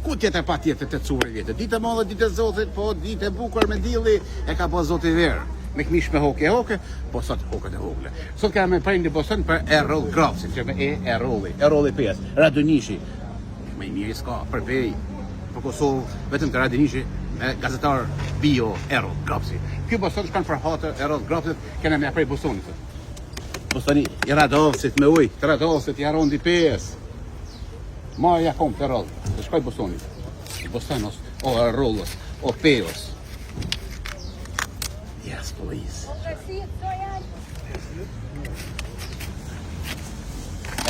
Ku tjetër pa tjetër të curi vjetë? Ditë e madhe, ditë e zotit, po ditë e bukur me dilli, e ka po zoti verë. Me këmish me hoke, po sot hokët e hogle. Sot ka me prejnë në Boston për Errol Grapsin, që me Errolli 5, Radonishi. Me i mirë s'ka, për vej, për Kosovë, vetëm të Radonishi, me gazetar bio Errol Grapsi. Kjo Boston shkan për hatë Errol Grapsit, kena me prej Bostonit. Bostoni i radovësit me uj, të radovësit i arondi 5. Ma ja kom të Errol, të shkoj Bostonit. Bostanos, o Errollos, o Peos. Yes, please.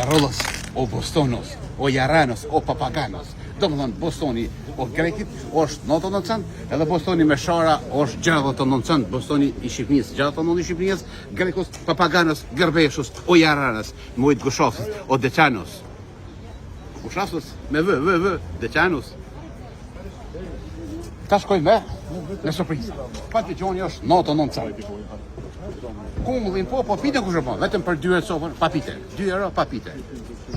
Errollos, o Bostonos, o Jaranos, o Papaganos. Do më thonë, Bostoni o Grekit është 90%, edhe Bostoni me Shara është 69%, Bostoni i Shqipnis 69% i Shqipnis, Grekos, Papaganos, Gërbeshos, o Jaranos, Mojt Gushofës, o Deçanos. Gushofës, me vë, Deçanos. Ta shkoj me, në surprizë. Patligjoni është 99%. Kumbullin po pite kush e po, vetëm për 2 euro sopën, pa pite. 2 euro pa pite.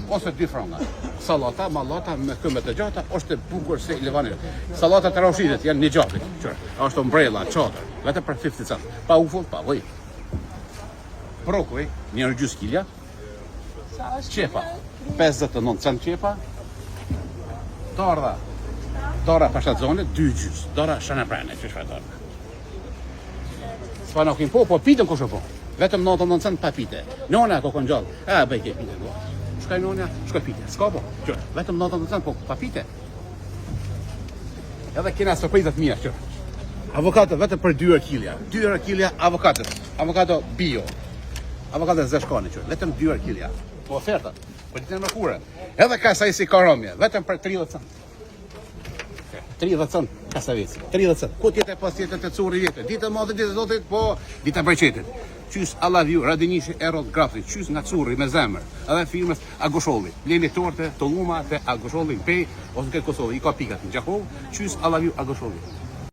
Ose 2 franga. Salata, mallata me këmbë të gjata është e bukur se Livani. Salata të roshitet janë një gjatë. Është umbrella, çadër, vetëm për 50 cent. Pa ufull, pa vaj. Brokoli, 1,5 kg. Qepa, 59 cent qepa. Dora pashatzone, 2 gjys. Dora shanaprane, që shfa dora. S'pa nokin po pitën kush e po. Vetëm 99 cent pa pite. Nona kokon gjallë. Bëj ke pite. Shkaj nona, shkoj pite. S'ka po. Qërë, vetëm 99 cent po pa pite. Edhe kena surprizat mija, qërë. Avokato vetëm për 2 euro kilja. 2 euro kilja avokatës. Avokato bio. Avokato zeshkani, qërë. Vetëm 2 euro kilja. Po oferta. Po ditë në mërkure. Edhe ka sa i si karomje. Vetëm për 30 cent. 30 cent kasaveci, 30 cent. Ku tjetë e pas tjetë të curi vjetë? Ditë e madhe, ditë e zotit, po ditë e breqetit. Qys I love you, Radonishi Errol Grapsi, qys nga curi me zemër, edhe firmës Agosholli. Bleni torte, të luma të Agosholli në pej, ose këtë Kosovë, I ka pikat në Gjakovë, qys I love you Agosholli.